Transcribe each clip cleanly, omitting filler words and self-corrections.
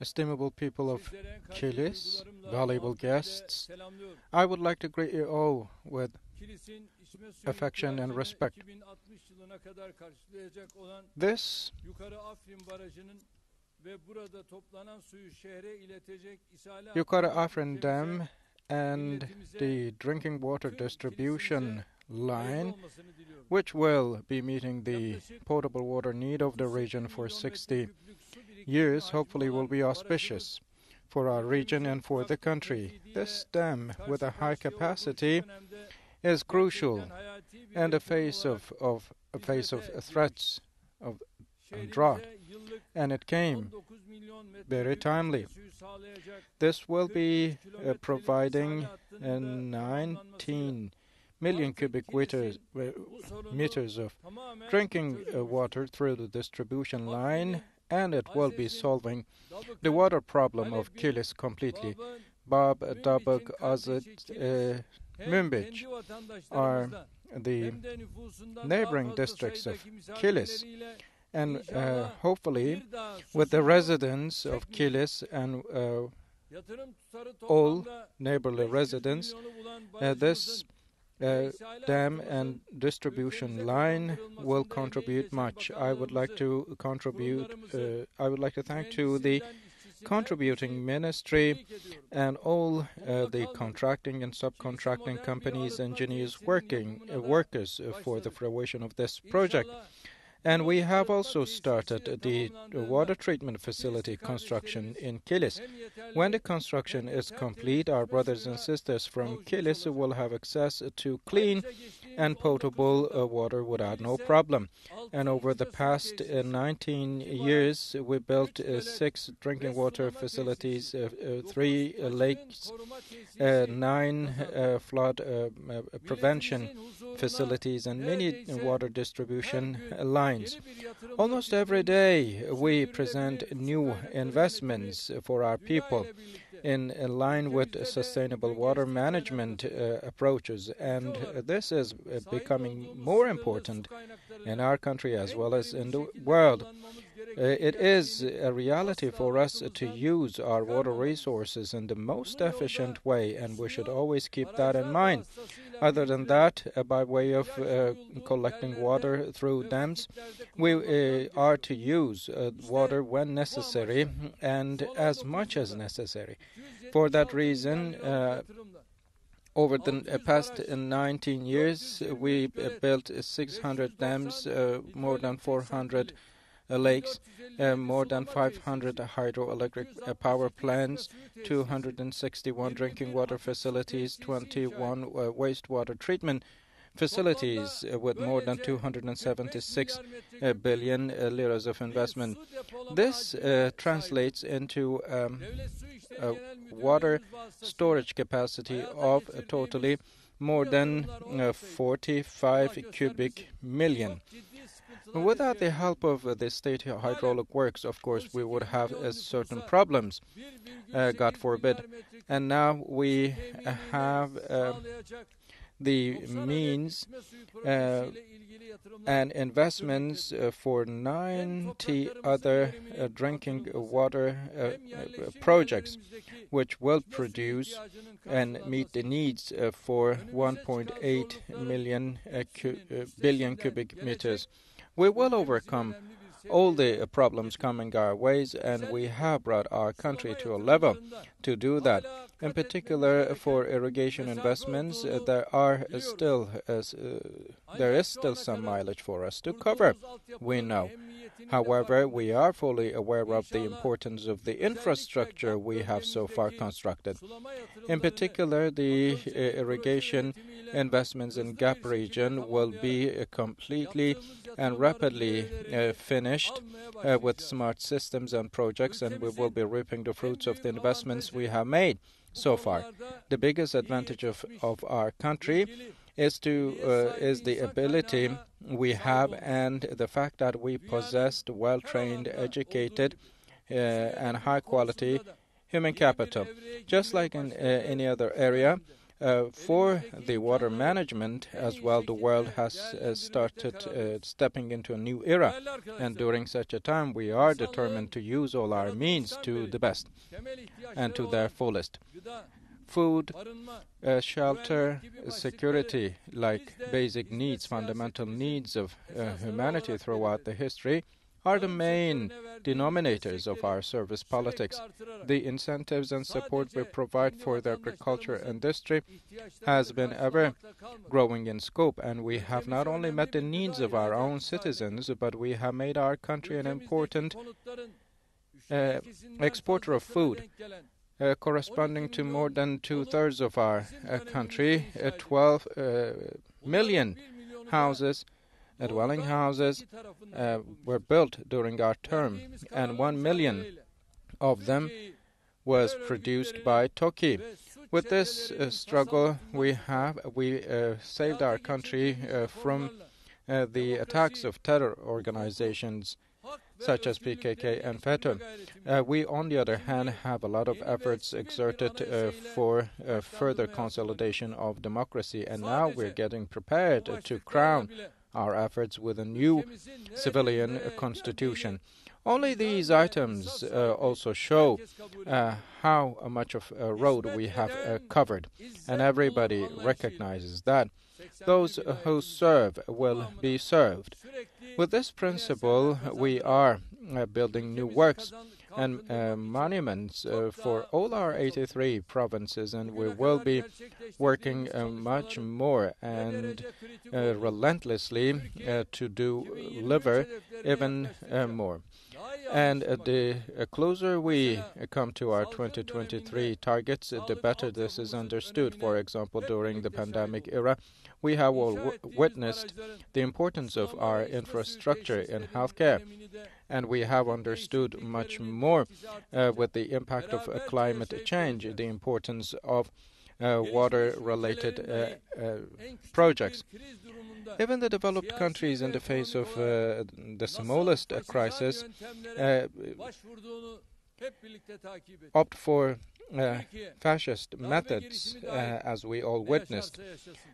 estimable people of Kilis, valuable guests, I would like to greet you all with affection and respect. This Yukarı Afrin Dam and the drinking water distribution line, which will be meeting the potable water need of the region for 60 years, hopefully will be auspicious for our region and for the country. This dam, with a high capacity, is crucial in the face of threats of drought, and it came very timely. This will be providing 19 million cubic meters of drinking water through the distribution line, and it will be solving the water problem of Kilis completely. Bab, Dabık, Azit, Münbiç are the neighboring districts of Kilis, and hopefully with the residents of Kilis and all neighborly residents, this dam and distribution line will contribute much. I would like to thank to the contributing ministry and all the contracting and subcontracting companies, engineers, workers for the fruition of this project. And we have also started the water treatment facility construction in Kilis. When the construction is complete, our brothers and sisters from Kilis will have access to clean and potable water without no problem. And over the past 19 years, we built 6 drinking water facilities, 3 lakes, 9 flood prevention facilities, and many water distribution lines. Almost every day we present new investments for our people in line with sustainable water management approaches, and this is becoming more important in our country as well as in the world. It is a reality for us to use our water resources in the most efficient way, and we should always keep that in mind. Other than that, by way of collecting water through dams, we are to use water when necessary and as much as necessary. For that reason, over the past 19 years, we built 600 dams, more than 400 lakes, more than 500 hydroelectric power plants, 261 drinking water facilities, 21 wastewater treatment facilities with more than 276 billion liras of investment. This translates into a water storage capacity of totally more than 45 cubic million. Without the help of the state hydraulic works, of course, we would have certain problems, God forbid. And now we have the means and investments for 90 other drinking water projects, which will produce and meet the needs for 1.8 billion cubic meters. We will overcome all the problems coming our ways, and we have brought our country to a level to do that. In particular, for irrigation investments, there is still some mileage for us to cover, we know. However, we are fully aware of the importance of the infrastructure we have so far constructed. In particular, the irrigation investments in Gap region will be completely and rapidly finished with smart systems and projects, and we will be reaping the fruits of the investments we have made so far. The biggest advantage of our country is the ability we have and the fact that we possess well-trained, educated, and high-quality human capital. Just like in any other area, For the water management as well, the world has started stepping into a new era, and during such a time we are determined to use all our means to the best and to their fullest. Food, shelter, security, like basic needs, fundamental needs of humanity throughout the history, are the main denominators of our service politics. The incentives and support we provide for the agriculture industry has been ever growing in scope, and we have not only met the needs of our own citizens, but we have made our country an important exporter of food, corresponding to more than 2/3 of our country. 12 million houses, dwelling houses, were built during our term, and 1 million of them was produced by Turkey. With this struggle, we saved our country from the attacks of terror organizations such as PKK and FETÖ. We, on the other hand, have a lot of efforts exerted for further consolidation of democracy, and now we're getting prepared to crown our efforts with a new civilian constitution. Only these items also show how much of a road we have covered, and everybody recognizes that. Those who serve will be served. With this principle, we are building new works and monuments for all our 83 provinces, and we will be working much more and relentlessly to deliver even more. And the closer we come to our 2023 targets, the better this is understood. For example, during the pandemic era, we have all witnessed the importance of our infrastructure in healthcare, and we have understood much more with the impact of climate change, the importance of water-related projects. Even the developed countries, in the face of the smallest crisis, opt for fascist methods, as we all witnessed.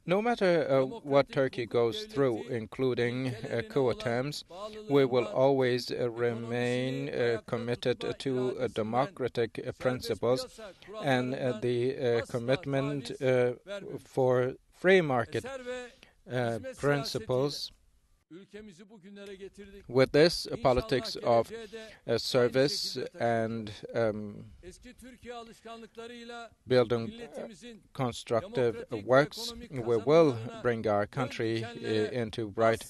No matter what Turkey goes through, including coup attempts, we will always remain committed to democratic principles and the commitment for free market principles. With this politics of service and building constructive works, we will bring our country into bright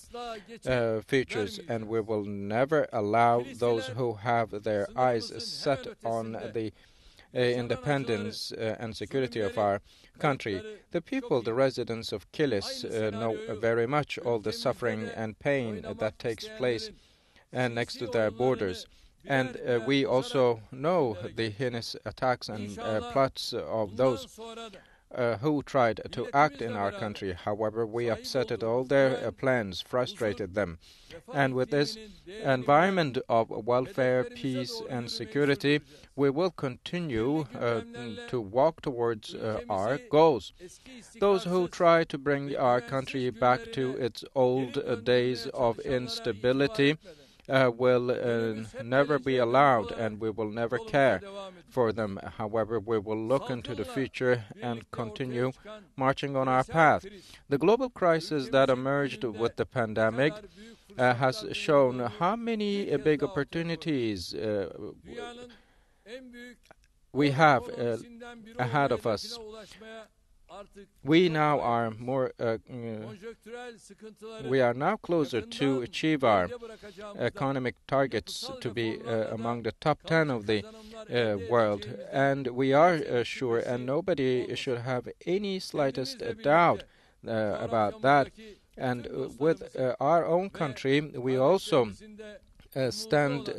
futures, and we will never allow those who have their eyes set on the independence and security of our country. The people, the residents of Kilis, know very much all the suffering and pain that takes place next to their borders. And we also know the heinous attacks and plots of those who tried to act in our country. However, we upset all their plans, frustrated them. And with this environment of welfare, peace, and security, we will continue to walk towards our goals. Those who try to bring our country back to its old days of instability will never be allowed, and we will never care for them. However, we will look into the future and continue marching on our path. The global crisis that emerged with the pandemic has shown how many big opportunities we have ahead of us. We now are we are now closer to achieve our economic targets to be among the top 10 of the world, and we are sure, and nobody should have any slightest doubt about that. And with our own country, we also stand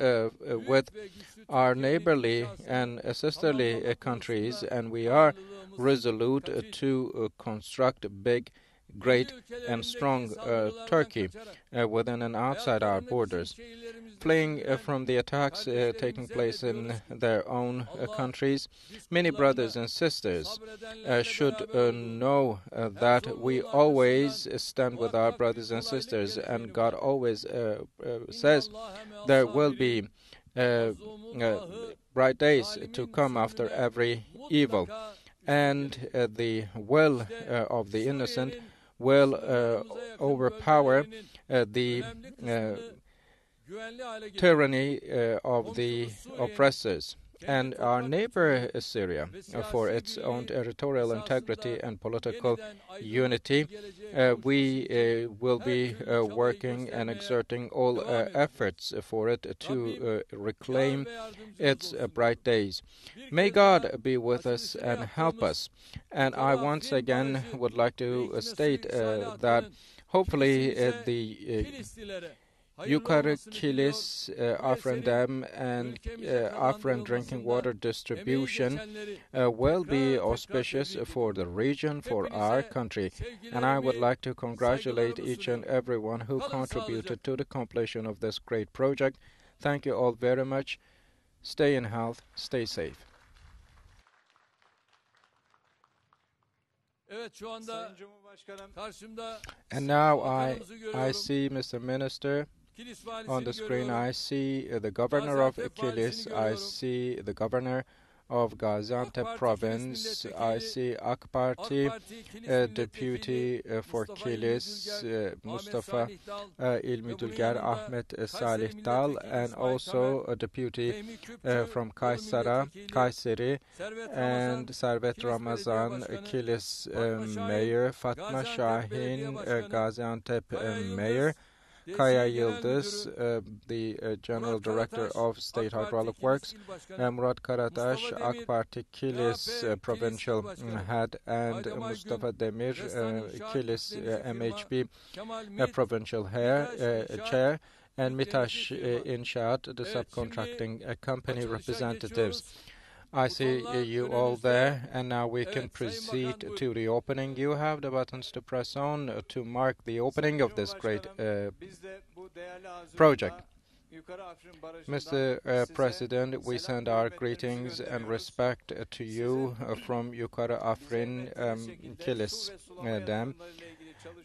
with our neighborly and sisterly countries, and we are resolute to construct big great and strong Turkey within and outside our borders, fleeing from the attacks taking place in their own countries. Many brothers and sisters should know that we always stand with our brothers and sisters, and God always says there will be bright days to come after every evil, and the will of the innocent will overpower the tyranny of the oppressors. And our neighbor Syria, for its own territorial integrity and political unity, we will be working and exerting all efforts for it to reclaim its bright days. May God be with us and help us. And I once again would like to state that hopefully the Yukarı Kilis, Afrin Dam, and Afrin drinking water distribution will be auspicious for the region, for our country. And I would like to congratulate each and everyone who contributed to the completion of this great project. Thank you all very much. Stay in health, stay safe. And now I see Mr. Minister. On the screen, I see the governor of Kilis, I see the governor of Gaziantep province, I see AK Parti deputy for Kilis, Mustafa İlmidülger Ahmet Salih Dal, and also a deputy from Kayseri, and Servet Ramazan, Kilis mayor, Fatma Şahin, Gaziantep mayor, Kaya Yıldız, the General Director of State Hydraulic Works, Murat Karataş, AK Parti Kilis Provincial Head, and Mustafa Demir, Kilis MHP Provincial Chair, and Mitaş İnşaat, the subcontracting company representatives. I see you all there, and now we can proceed to the opening. You have the buttons to press on to mark the opening of this great project. Mr. President, we send our greetings and respect to you from Yukarı Afrin Kilis Dam.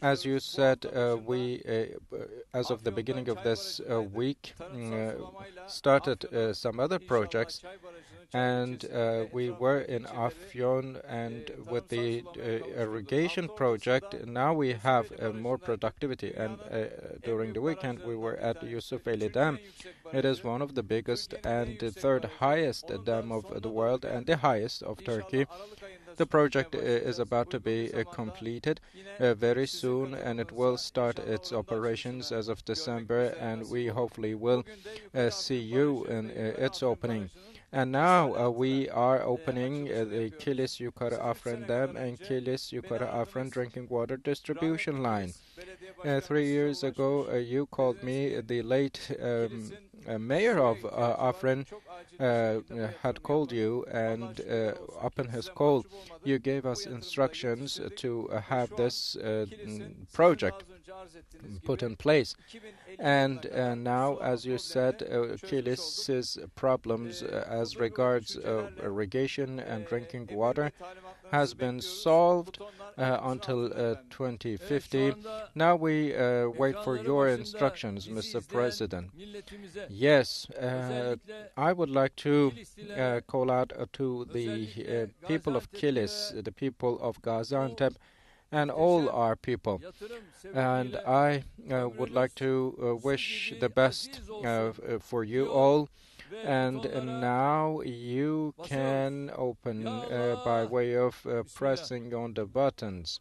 As you said, we, as of the beginning of this week, started some other projects, and we were in Afyon, and with the irrigation project, now we have more productivity. And during the weekend, we were at Yusufeli Dam. It is one of the biggest and the third highest dam of the world, and the highest of Turkey. The project is about to be completed very soon, and it will start its operations as of December, and we hopefully will see you in its opening. And now we are opening the Kilis Yukarı Afrin Dam and Kilis Yukarı Afrin drinking water distribution line. 3 years ago, you called me, the late mayor of Afrin had called you, and upon his call, you gave us instructions to have this project put in place. And now, as you said, Kilis's problems as regards irrigation and drinking water has been solved until 2050. Now we wait for your instructions, Mr. President. Yes, I would like to call out to the people of Kilis, the people of Gaziantep, and all our people. And I would like to wish the best for you all. And now you can open by way of pressing on the buttons.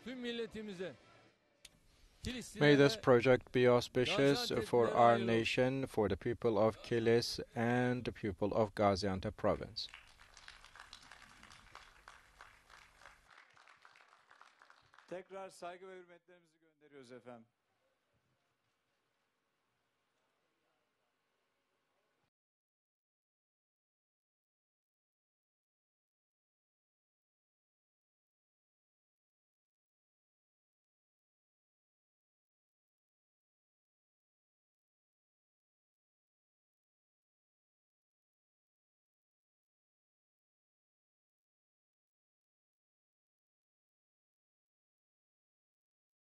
tüm milletimize, May this project be auspicious for our nation, for the people of Kilis and the people of Gaziantep province. Tekrar saygı ve hürmetlerimizi gönderiyoruz efendim.